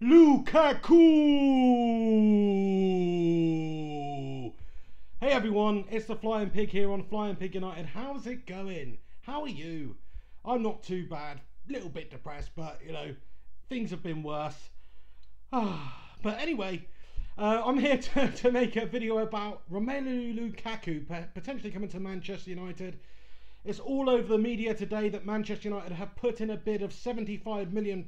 Lukaku! Hey everyone, it's the Flying Pig here on Flying Pig United. How's it going? How are you? I'm not too bad. A little bit depressed, but you know, things have been worse. But anyway, I'm here to make a video about Romelu Lukaku potentially coming to Manchester United. It's all over the media today that Manchester United have put in a bid of £75 million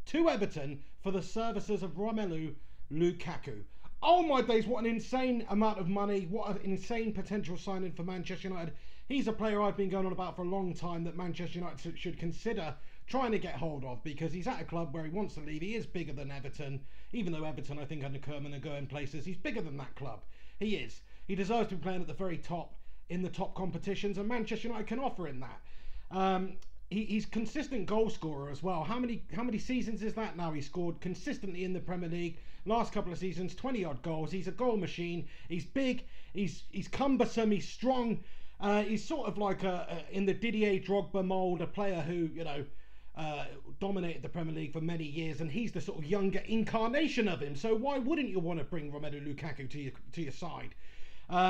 to Everton for the services of Romelu Lukaku. Oh my days, what an insane amount of money, what an insane potential signing for Manchester United. He's a player I've been going on about for a long time that Manchester United should consider trying to get hold of, because he's at a club where he wants to leave. He is bigger than Everton, even though Everton, I think, under Kerman are going places. He's bigger than that club. He is. He deserves to be playing at the very top in the top competitions, and Manchester United can offer him that. He's consistent goal scorer as well. How many seasons is that now? He scored consistently in the Premier League. Last couple of seasons, 20 odd goals. He's a goal machine. He's big. He's cumbersome. He's strong. He's sort of like in the Didier Drogba mould, a player who, you know, dominated the Premier League for many years, and he's the sort of younger incarnation of him. So why wouldn't you want to bring Romelu Lukaku to your side?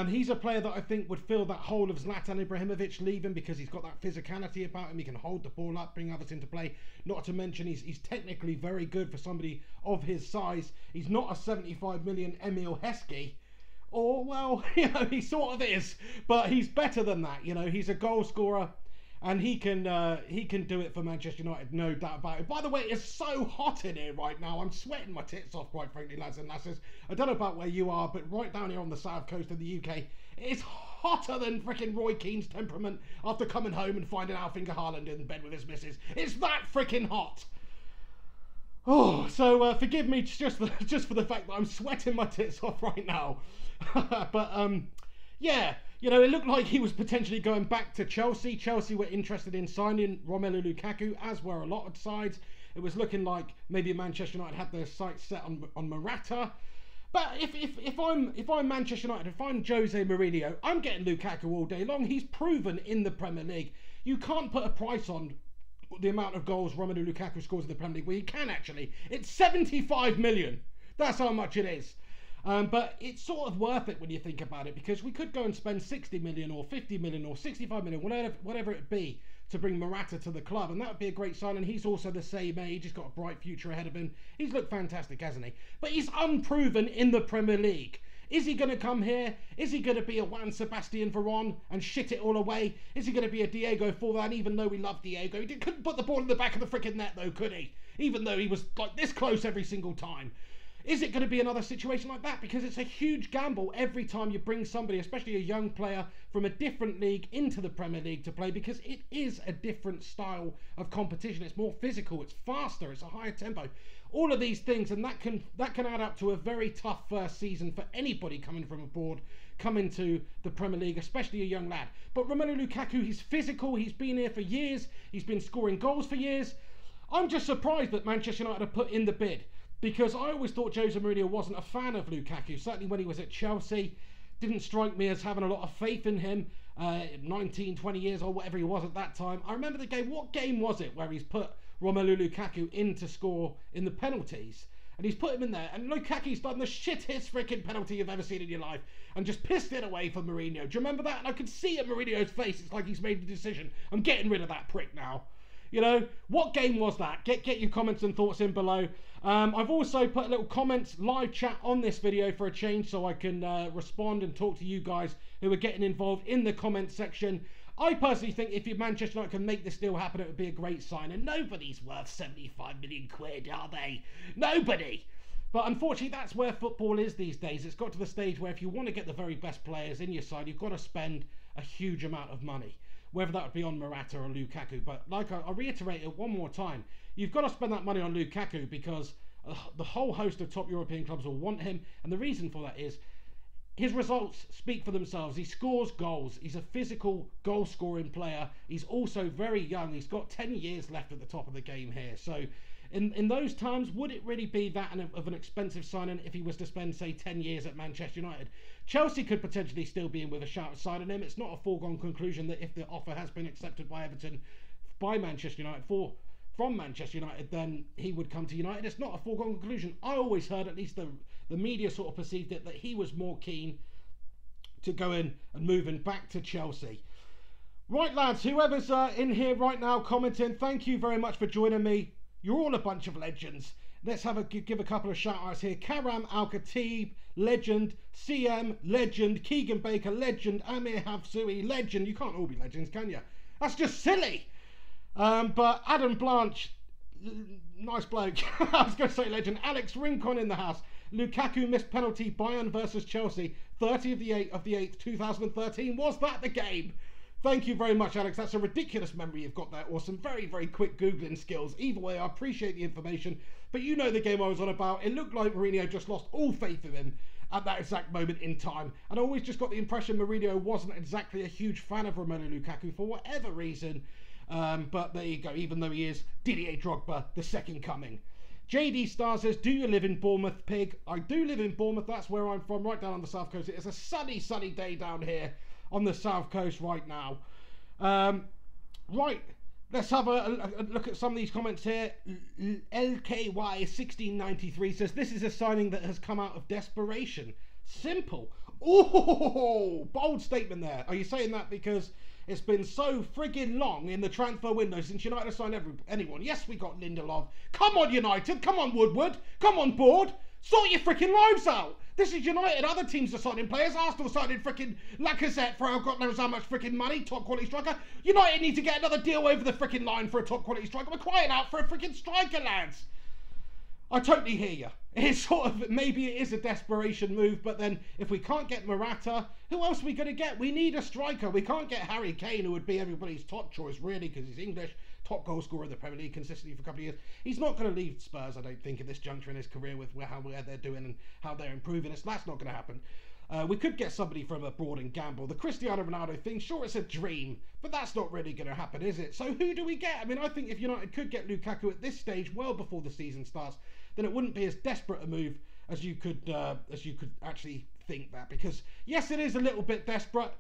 He's a player that I think would fill that hole of Zlatan Ibrahimovic leaving, because he's got that physicality about him. He can hold the ball up, bring others into play. Not to mention he's technically very good for somebody of his size. He's not a 75 million Emil Heskey. Or, well, you know, he sort of is, but he's better than that. You know, he's a goal scorer, and he can do it for Manchester United, no doubt about it. By the way, it's so hot in here right now. I'm sweating my tits off, quite frankly, lads and lasses. I don't know about where you are, but right down here on the south coast of the UK, it's hotter than freaking Roy Keane's temperament after coming home and finding Alf-Inge Haaland in bed with his missus. It's that freaking hot. Oh, so forgive me just for the fact that I'm sweating my tits off right now. But yeah, you know, it looked like he was potentially going back to Chelsea. Chelsea were interested in signing Romelu Lukaku, as were a lot of sides. It was looking like maybe Manchester United had their sights set on Morata. But if I'm Manchester United, if I'm Jose Mourinho, I'm getting Lukaku all day long. He's proven in the Premier League. You can't put a price on the amount of goals Romelu Lukaku scores in the Premier League. Well, you can actually. It's 75 million. That's how much it is. But it's sort of worth it when you think about it, because we could go and spend 60 million or 50 million or 65 million, whatever it be, to bring Morata to the club, and that would be a great sign. And he's also the same age. He's got a bright future ahead of him. He's looked fantastic, hasn't he? But he's unproven in the Premier League. Is he going to come here? Is he going to be a Juan Sebastian Veron and shit it all away? Is he going to be a Diego Forlan, even though we love Diego? He couldn't put the ball in the back of the freaking net, though, could he? Even though he was like this close every single time. Is it going to be another situation like that? Because it's a huge gamble every time you bring somebody, especially a young player, from a different league into the Premier League to play, because it is a different style of competition. It's more physical, it's faster, it's a higher tempo. All of these things, and that can add up to a very tough first season for anybody coming from abroad, coming to the Premier League, especially a young lad. But Romelu Lukaku, he's physical, he's been here for years, he's been scoring goals for years. I'm just surprised that Manchester United have put in the bid, because I always thought Jose Mourinho wasn't a fan of Lukaku. Certainly when he was at Chelsea, didn't strike me as having a lot of faith in him. 19, 20 years old, whatever he was at that time. I remember the game. What game was it where he's put Romelu Lukaku in to score in the penalties? And he's put him in there, and Lukaku's done the shittest freaking penalty you've ever seen in your life, and just pissed it away for Mourinho. Do you remember that? And I could see at Mourinho's face, it's like he's made the decision. I'm getting rid of that prick now. You know, what game was that? Get your comments and thoughts in below. I've also put a little comments live chat on this video for a change, so I can respond and talk to you guys who are getting involved in the comment section. I personally think if Manchester United can make this deal happen, it would be a great sign. And nobody's worth 75 million quid, are they? Nobody. But unfortunately, that's where football is these days. It's got to the stage where if you want to get the very best players in your side, you've got to spend a huge amount of money, whether that would be on Morata or Lukaku. But like I reiterate it one more time, you've got to spend that money on Lukaku, because the whole host of top European clubs will want him. And the reason for that is his results speak for themselves. He scores goals. He's a physical goal-scoring player. He's also very young. He's got 10 years left at the top of the game here. So in those terms, would it really be that of an expensive signing if he was to spend, say, 10 years at Manchester United? Chelsea could potentially still be in with a shout at signing him. It's not a foregone conclusion that if the offer has been accepted by Everton, by Manchester United for from Manchester United, then he would come to United. It's not a foregone conclusion. I always heard, at least the media sort of perceived it, that he was more keen to go in and moving back to Chelsea. Right, lads, whoever's in here right now commenting, thank you very much for joining me. You're all a bunch of legends. Let's give a couple of shout outs here. Karam Al-Khatib, legend. CM, legend. Keegan Baker, legend. Amir Hafsui, legend. You can't all be legends, can you? That's just silly. But Adam Blanche, nice bloke. I was going to say legend. Alex Rincon in the house. Lukaku missed penalty. Bayern versus Chelsea. 30 of the 8th, 2013. Was that the game? Thank you very much, Alex. That's a ridiculous memory you've got there, or some very, very quick Googling skills. Either way, I appreciate the information. But you know the game I was on about. It looked like Mourinho just lost all faith in him at that exact moment in time. And I always just got the impression Mourinho wasn't exactly a huge fan of Romelu Lukaku for whatever reason. But there you go, even though he is Didier Drogba, the second coming. JD Star says, do you live in Bournemouth, Pig? I do live in Bournemouth. That's where I'm from, right down on the south coast. It is a sunny, sunny day down here on the south coast right now. Right, let's have a look at some of these comments here. LKY1693 says, this is a signing that has come out of desperation. Simple. Oh, bold statement there. Are you saying that because it's been so friggin' long in the transfer window since United have signed anyone? Yes, we got Lindelof. Come on, United. Come on, Woodward. Come on board. Sort your freaking lives out. This is United. Other teams are signing players. Arsenal signing freaking Lacazette for God knows how much freaking money. Top quality striker. United need to get another deal over the freaking line for a top quality striker. We're crying out for a freaking striker, lads. I totally hear you. It's sort of, maybe it is a desperation move, but then if we can't get Morata, who else are we going to get? We need a striker. We can't get Harry Kane, who would be everybody's top choice, really, because he's English, top goal scorer in the Premier League consistently for a couple of years. He's not going to leave Spurs, I don't think, at this juncture in his career with where they're doing and how they're improving. That's not going to happen. We could get somebody from abroad and gamble. The Cristiano Ronaldo thing, sure, it's a dream, but that's not really going to happen, is it? So who do we get? I mean, I think if United could get Lukaku at this stage, well before the season starts, then it wouldn't be as desperate a move as you could actually think that. Because yes, it is a little bit desperate,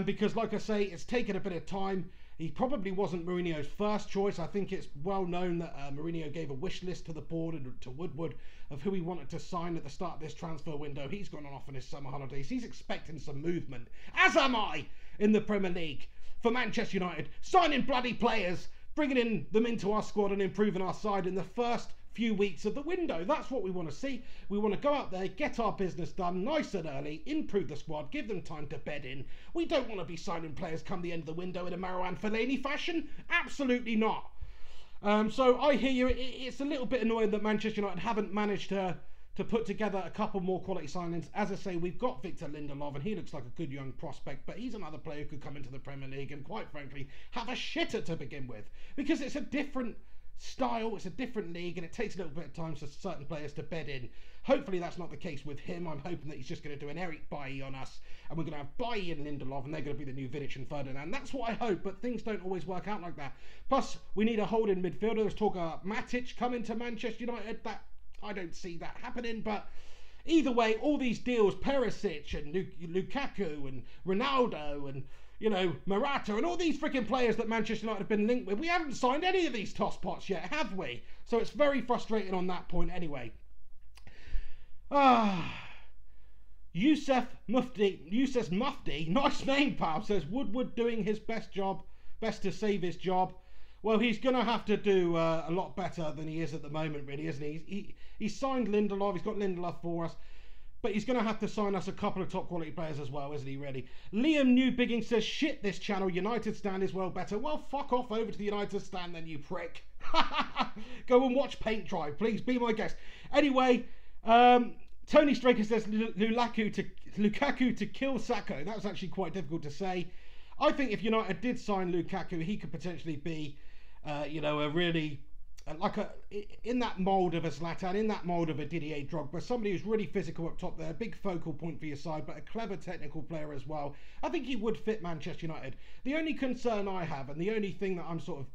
because like I say, it's taken a bit of time. He probably wasn't Mourinho's first choice. I think it's well known that Mourinho gave a wish list to the board and to Woodward of who he wanted to sign at the start of this transfer window. He's gone off on his summer holidays. He's expecting some movement, as am I, in the Premier League for Manchester United. Signing bloody players, bringing them into our squad and improving our side in the first few weeks of the window. That's what we want to see. We want to go out there, get our business done nice and early, improve the squad, give them time to bed in. We don't want to be signing players come the end of the window in a Marouane Fellaini fashion. Absolutely not. So I hear you. It's a little bit annoying that Manchester United haven't managed to put together a couple more quality signings. As I say, we've got Victor Lindelof, and he looks like a good young prospect, but he's another player who could come into the Premier League and, quite frankly, have a shitter to begin with, because it's a different style, it's a different league, and it takes a little bit of time for certain players to bed in. Hopefully that's not the case with him. I'm hoping that he's just going to do an Eric Bailly on us, and we're going to have Bailly and Lindelof, and they're going to be the new Vidic and Ferdinand. That's what I hope, but things don't always work out like that. Plus, we need a holding midfielder. There's talk about Matic coming to Manchester United. That I don't see that happening, but either way, all these deals, Perisic and Lukaku and Ronaldo and, you know, Morata and all these freaking players that Manchester United have been linked with, we haven't signed any of these tospots yet, have we? So it's very frustrating on that point anyway. Yusuf Mufti, nice name, pal, says Woodward doing his best to save his job. Well, he's going to have to do a lot better than he is at the moment, really, isn't he? He's signed Lindelof, he's got Lindelof for us, but he's going to have to sign us a couple of top quality players as well, isn't he, really? Liam Newbigging says, shit, this channel, United stand is well better. Well, fuck off over to the United stand then, you prick. Go and watch paint dry, please, be my guest. Anyway, Tony Straker says, Lukaku to kill Sacco. That was actually quite difficult to say. I think if United did sign Lukaku, he could potentially be, you know, a really, in that mould of a Zlatan, in that mould of a Didier Drogba, somebody who's really physical up top there, a big focal point for your side, but a clever technical player as well. I think he would fit Manchester United. The only concern I have, and the only thing that I'm sort of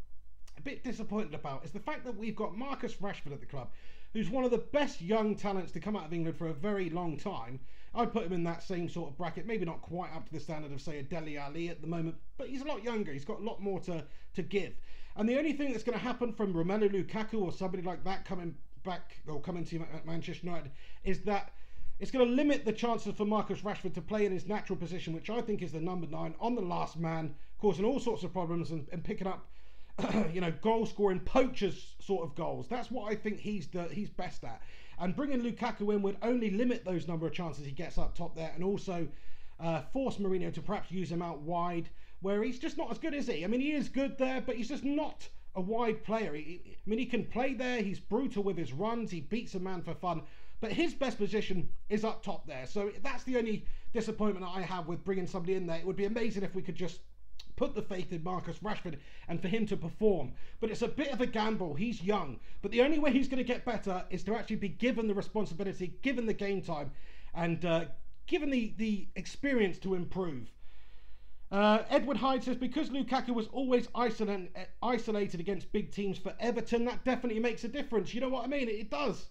a bit disappointed about, is the fact that we've got Marcus Rashford at the club, who's one of the best young talents to come out of England for a very long time. I'd put him in that same sort of bracket, maybe not quite up to the standard of, say, a Dele Alli at the moment, but he's a lot younger, he's got a lot more to give. And the only thing that's going to happen from Romelu Lukaku or somebody like that coming back or coming to Manchester United is that it's going to limit the chances for Marcus Rashford to play in his natural position, which I think is the number 9 on the last man, causing all sorts of problems and picking up, goal scoring poachers sort of goals. That's what I think he's best at. And bringing Lukaku in would only limit those number of chances he gets up top there, and also force Mourinho to perhaps use him out wide, where he's just not as good, is he? I mean, he is good there, but he's just not a wide player. He can play there. He's brutal with his runs. He beats a man for fun. But his best position is up top there. So that's the only disappointment I have with bringing somebody in there. It would be amazing if we could just put the faith in Marcus Rashford and for him to perform. But it's a bit of a gamble. He's young. But the only way he's going to get better is to actually be given the responsibility, given the game time, and given the experience to improve. Edward Hyde says, because Lukaku was always isolated against big teams for Everton, that definitely makes a difference. You know what I mean? It does.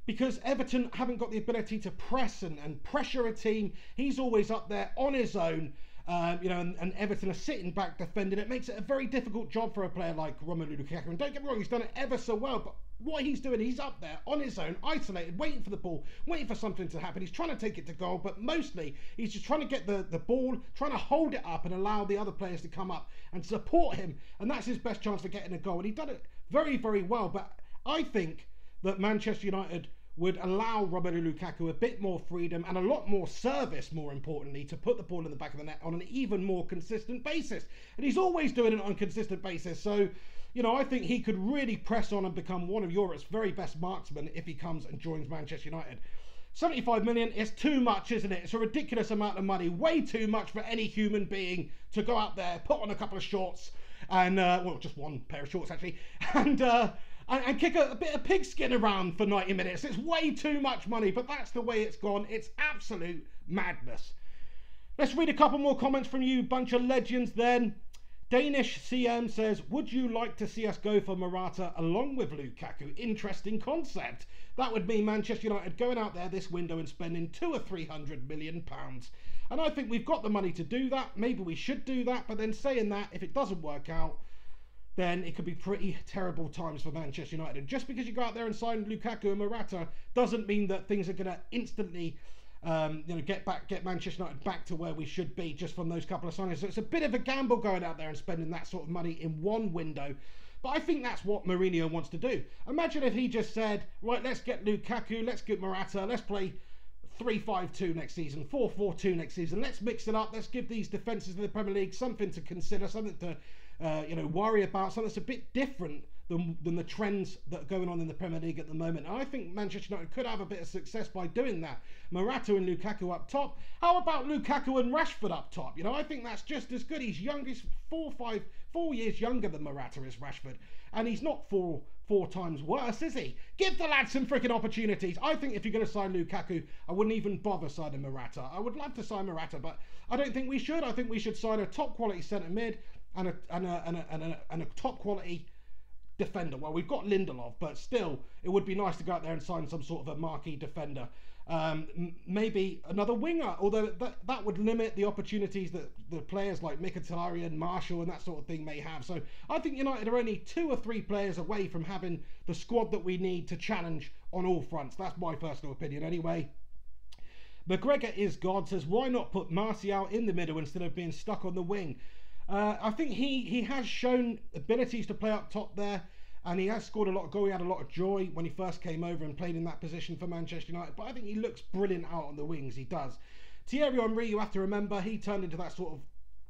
Because Everton haven't got the ability to press and pressure a team. He's always up there on his own, and Everton are sitting back defending. It makes it a very difficult job for a player like Romelu Lukaku. And don't get me wrong, he's done it ever so well, but what he's doing, he's up there on his own, isolated, waiting for the ball, waiting for something to happen. He's trying to take it to goal, but mostly he's just trying to get the ball, trying to hold it up and allow the other players to come up and support him. And that's his best chance for getting a goal. And he's done it very, very well. But I think that Manchester United would allow Romelu Lukaku a bit more freedom and a lot more service, more importantly, to put the ball in the back of the net on an even more consistent basis. And he's always doing it on a consistent basis. So, I think he could really press on and become one of Europe's very best marksmen if he comes and joins Manchester United. 75 million is too much, isn't it? It's a ridiculous amount of money, way too much for any human being to go out there, put on a couple of shorts and, just one pair of shorts actually, and kick a bit of pigskin around for 90 minutes. It's way too much money, but that's the way it's gone. It's absolute madness. Let's read a couple more comments from you, bunch of legends then. Danish CM says, would you like to see us go for Morata along with Lukaku? Interesting concept. That would mean Manchester United going out there this window and spending 200 or 300 million pounds. And I think we've got the money to do that. Maybe we should do that. But then saying that, if it doesn't work out, then it could be pretty terrible times for Manchester United. And just because you go out there and sign Lukaku and Morata doesn't mean that things are going to instantly get Manchester United back to where we should be just from those couple of signings. So it's a bit of a gamble going out there and spending that sort of money in one window. But I think that's what Mourinho wants to do. Imagine if he just said, right, let's get Lukaku, let's get Morata, let's play 3-5-2 next season, 4-4-2 next season. Let's mix it up. Let's give these defences in the Premier League something to consider, something to worry about, something that's a bit different than the trends that are going on in the Premier League at the moment. And I think Manchester United could have a bit of success by doing that. Morata and Lukaku up top. How about Lukaku and Rashford up top? I think that's just as good. He's young. He's 4 years younger than Morata is, Rashford. And he's not four times worse, is he? Give the lad some freaking opportunities. I think if you're going to sign Lukaku, I wouldn't even bother signing Morata. I would love to sign Morata, but I don't think we should. I think we should sign a top quality centre mid and a top quality defender. Well, we've got Lindelof, but still, it would be nice to go out there and sign some sort of a marquee defender. Maybe another winger, although that would limit the opportunities that the players like Mkhitaryan, Marshall and that sort of thing may have. So I think United are only 2 or 3 players away from having the squad that we need to challenge on all fronts. That's my personal opinion anyway. McGregor is God says, why not put Martial in the middle instead of being stuck on the wing? I think he has shown abilities to play up top there, and he has scored a lot of goals. He had a lot of joy when he first came over and played in that position for Manchester United, but I think he looks brilliant out on the wings. He does. Thierry Henry, you have to remember, he turned into that sort of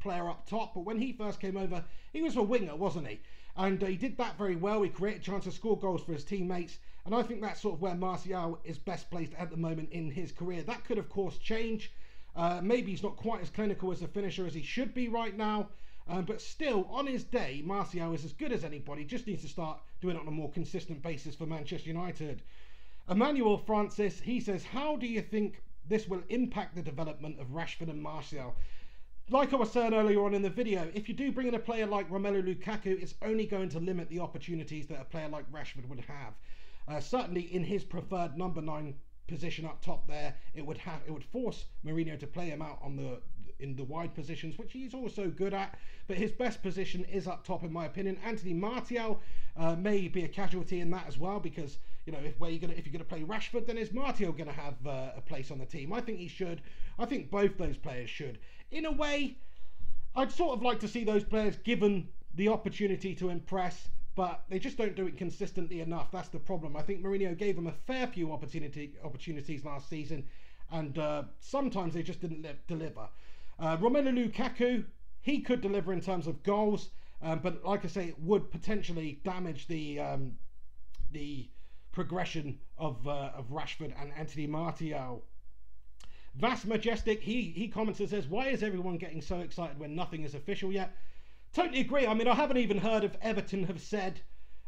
player up top, but when he first came over, he was a winger, wasn't he? And he did that very well. He created chances to score goals for his teammates, and I think that's sort of where Martial is best placed at the moment in his career. That could, of course, change. Maybe he's not quite as clinical as a finisher as he should be right now. But still, on his day, Martial is as good as anybody. Just needs to start doing it on a more consistent basis for Manchester United. Emmanuel Francis, he says, how do you think this will impact the development of Rashford and Martial? Like I was saying earlier on in the video, if you do bring in a player like Romelu Lukaku, it's only going to limit the opportunities that a player like Rashford would have. Certainly in his preferred number 9 position up top there. It would force Mourinho to play him out on in the wide positions, which he's also good at, but his best position is up top in my opinion. Anthony Martial may be a casualty in that as well, because you know, if you're going to play Rashford, then is Martial going to have a place on the team? I think he should. I think both those players should. In a way, I'd sort of like to see those players given the opportunity to impress, but they just don't do it consistently enough. That's the problem. I think Mourinho gave them a fair few opportunities last season, and sometimes they just didn't deliver. Romelu Lukaku, he could deliver in terms of goals, but like I say, it would potentially damage the progression of Rashford and Anthony Martial. Vast Majestic, he comments and says, why is everyone getting so excited when nothing is official yet? Totally agree. I mean, I haven't even heard if Everton have said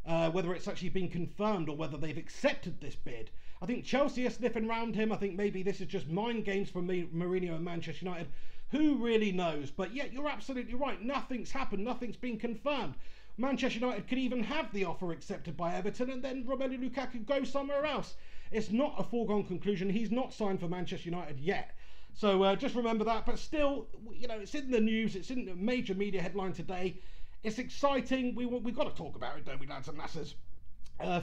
whether it's actually been confirmed or whether they've accepted this bid. I think Chelsea are sniffing around him. I think maybe this is just mind games from Mourinho and Manchester United. Who really knows? But yeah, you're absolutely right. Nothing's happened. Nothing's been confirmed. Manchester United could even have the offer accepted by Everton and then Romelu Lukaku go somewhere else. It's not a foregone conclusion. He's not signed for Manchester United yet. So just remember that. But still, you know, it's in the news. It's in the major media headline today. It's exciting. We've got to talk about it, don't we, lads and lasses?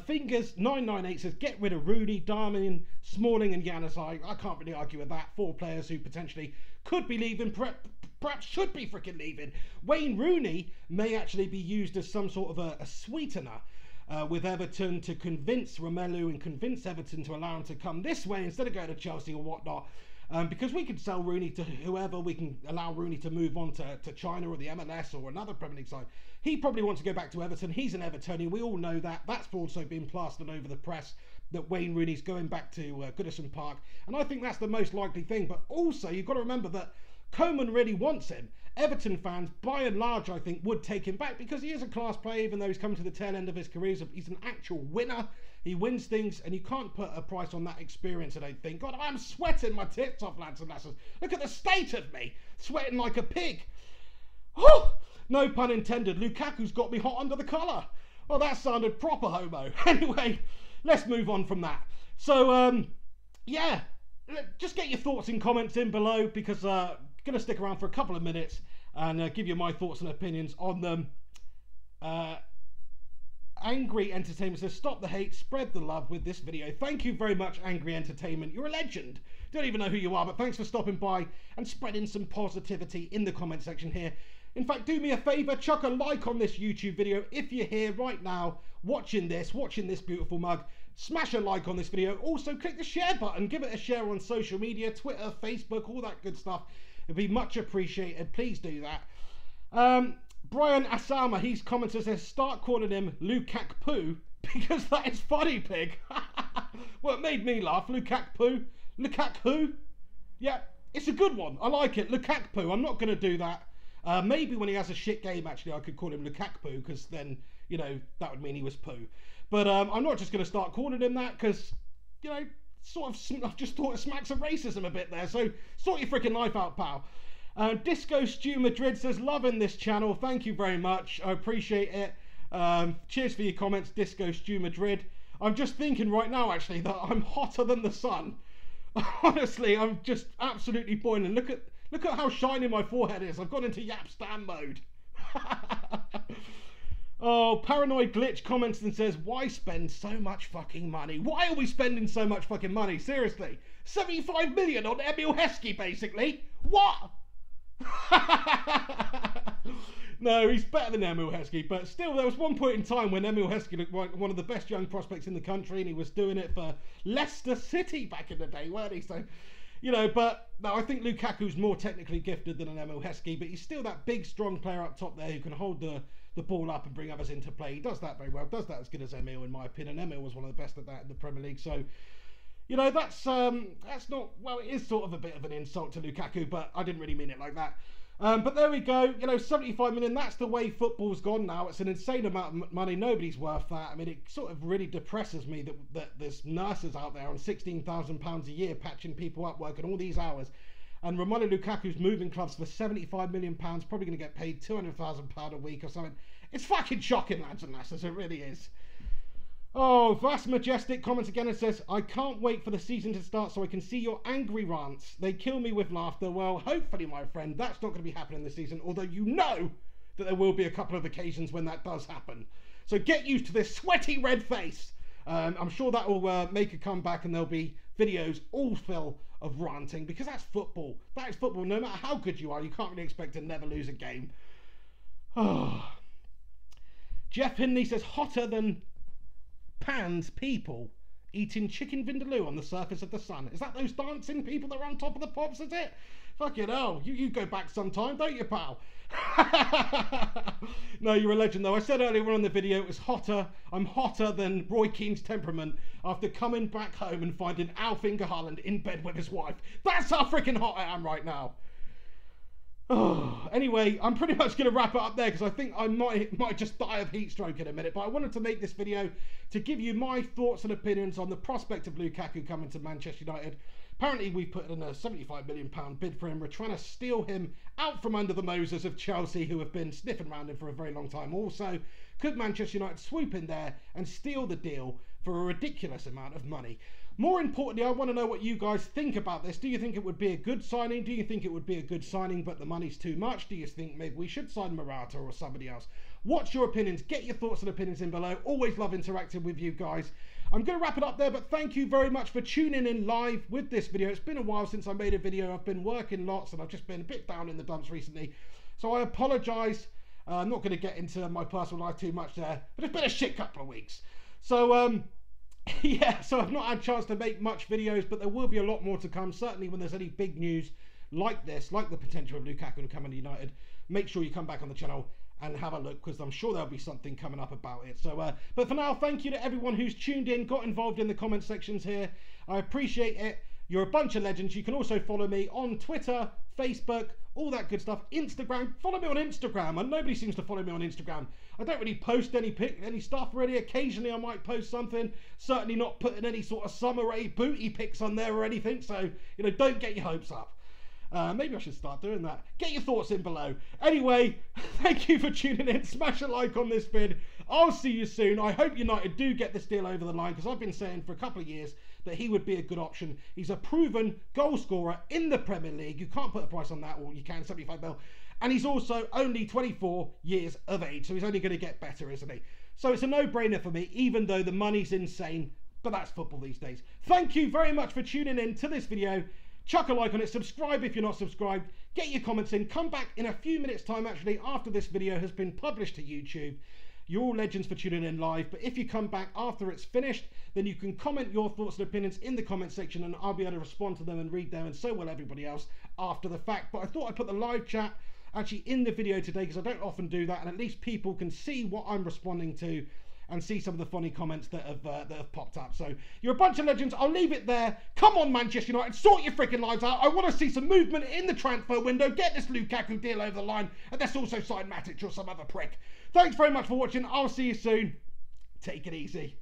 Fingers 998 says, get rid of Rooney, Darmian, Smalling and Januzaj. I can't really argue with that. 4 players who potentially could be leaving, perhaps should be freaking leaving. Wayne Rooney may actually be used as some sort of a sweetener with Everton to convince Romelu and convince Everton to allow him to come this way instead of going to Chelsea or whatnot. Because we can sell Rooney to whoever, we can allow Rooney to move on to China or the MLS or another Premier League side. He probably wants to go back to Everton. He's an Evertonian. We all know that. That's also been plastered over the press that Wayne Rooney's going back to Goodison Park. And I think that's the most likely thing. But also, you've got to remember that Koeman really wants him. Everton fans, by and large, I think, would take him back because he is a class player, even though he's come to the tail end of his career. He's an actual winner. He wins things, and you can't put a price on that experience, I don't think. God, I'm sweating my tits off, lads and lasses. Look at the state of me, sweating like a pig. Whew! No pun intended. Lukaku's got me hot under the collar. Oh, that sounded proper homo. Anyway, let's move on from that. So, yeah, just get your thoughts and comments in below because I'm going to stick around for a couple of minutes and give you my thoughts and opinions on them. Angry Entertainment says, stop the hate, spread the love with this video. Thank you very much, Angry Entertainment. You're a legend. Don't even know who you are, but thanks for stopping by and spreading some positivity in the comment section here. In fact, do me a favour, chuck a like on this YouTube video if you're here right now watching this beautiful mug. Smash a like on this video. Also, click the share button. Give it a share on social media, Twitter, Facebook, all that good stuff. It'd be much appreciated. Please do that. Brian Asama, he's commented, says, start calling him Lukaku because that is funny, pig. Well, it made me laugh. Lukaku. Lukaku. Yeah, it's a good one. I like it. Lukaku. I'm not going to do that. Maybe when he has a shit game, actually, I could call him Lukaku because then, you know, that would mean he was poo. But I'm not just going to start calling him that because, you know, I've just thought it smacks of racism a bit there. So sort your freaking life out, pal. Disco Stew Madrid says, loving this channel. Thank you very much. I appreciate it. Cheers for your comments, Disco Stew Madrid. I'm just thinking right now, actually, that I'm hotter than the sun. Honestly, I'm just absolutely boiling. Look at how shiny my forehead is. I've gone into Yap Stan mode. Oh, Paranoid Glitch comments and says, why spend so much fucking money? Why are we spending so much fucking money? Seriously. 75 million on Emil Heskey, basically. What? No, he's better than Emil Heskey, but still, there was one point in time when Emil Heskey looked like one of the best young prospects in the country, and he was doing it for Leicester City back in the day, weren't he? So, you know, but no, I think Lukaku's more technically gifted than an Emil Heskey, but he's still that big, strong player up top there who can hold the ball up and bring others into play. He does that very well, does that as good as Emil, in my opinion. Emil was one of the best at that in the Premier League, so, you know, that's not, well, it is sort of a bit of an insult to Lukaku, but I didn't really mean it like that. But there we go, you know, 75 million, that's the way football's gone now. It's an insane amount of money, nobody's worth that. I mean, it sort of really depresses me that there's nurses out there on £16,000 a year patching people up, working all these hours. And Romelu Lukaku's moving clubs for £75 million, probably going to get paid £200,000 a week or something. It's fucking shocking, lads and lasses, it really is. Oh, Vast Majestic comments again and says, I can't wait for the season to start so I can see your angry rants. They kill me with laughter. Well, hopefully, my friend, that's not going to be happening this season, although you know that there will be a couple of occasions when that does happen. So get used to this sweaty red face. I'm sure that will make a comeback and there'll be videos all full of ranting because that's football. That is football. No matter how good you are, you can't really expect to never lose a game. Oh. Jeff Hindley says, hotter than Pan's people eating chicken vindaloo on the surface of the sun. Is that those dancing people that are on top of the pops, is it? Fucking hell, you go back sometime, don't you, pal? No, you're a legend though. I said earlier on in the video it was hotter. I'm hotter than Roy Keane's temperament after coming back home and finding Alf-Inge Haaland in bed with his wife. That's how freaking hot I am right now. Oh, anyway, I'm pretty much going to wrap it up there because I think I might just die of heat stroke in a minute. But I wanted to make this video to give you my thoughts and opinions on the prospect of Lukaku coming to Manchester United. Apparently, we put in a £75 million bid for him. We're trying to steal him out from under the Moses of Chelsea, who have been sniffing around him for a very long time. Also, could Manchester United swoop in there and steal the deal for a ridiculous amount of money? More importantly, I want to know what you guys think about this. Do you think it would be a good signing? Do you think it would be a good signing but the money's too much? Do you think maybe we should sign Morata or somebody else? What's your opinions? Get your thoughts and opinions in below. Always love interacting with you guys. I'm going to wrap it up there, but thank you very much for tuning in live with this video. It's been a while since I made a video. I've been working lots and I've just been a bit down in the dumps recently. So I apologise. I'm not going to get into my personal life too much there, but it's been a shit couple of weeks. So, yeah, so I've not had a chance to make much videos, but there will be a lot more to come. Certainly when there's any big news like this, like the potential of Lukaku to come into United, make sure you come back on the channel and have a look because I'm sure there'll be something coming up about it. So, but for now, thank you to everyone who's tuned in, got involved in the comment sections here. I appreciate it. You're a bunch of legends. You can also follow me on Twitter, Facebook, all that good stuff. Instagram, follow me on Instagram. And nobody seems to follow me on Instagram. I don't really post any stuff really. Occasionally I might post something. Certainly not putting any sort of summer booty pics on there or anything. So, you know, don't get your hopes up. Maybe I should start doing that. Get your thoughts in below. Anyway, thank you for tuning in. Smash a like on this vid. I'll see you soon. I hope United do get this deal over the line because I've been saying for a couple of years that he would be a good option. He's a proven goal scorer in the Premier League. You can't put a price on that, or you can, 75 mil. And he's also only 24 years of age, so he's only going to get better, isn't he? So it's a no-brainer for me, even though the money's insane, but that's football these days. Thank you very much for tuning in to this video. Chuck a like on it, subscribe if you're not subscribed, get your comments in, come back in a few minutes time actually after this video has been published to YouTube. You're all legends for tuning in live, but if you come back after it's finished, then you can comment your thoughts and opinions in the comment section and I'll be able to respond to them and read them, and so will everybody else after the fact. But I thought I'd put the live chat actually in the video today because I don't often do that, and at least people can see what I'm responding to and see some of the funny comments that have popped up. So you're a bunch of legends. I'll leave it there. Come on, Manchester United, sort your freaking lives out. I want to see some movement in the transfer window. Get this Lukaku deal over the line, and let's also sign Matic or some other prick. Thanks very much for watching. I'll see you soon. Take it easy.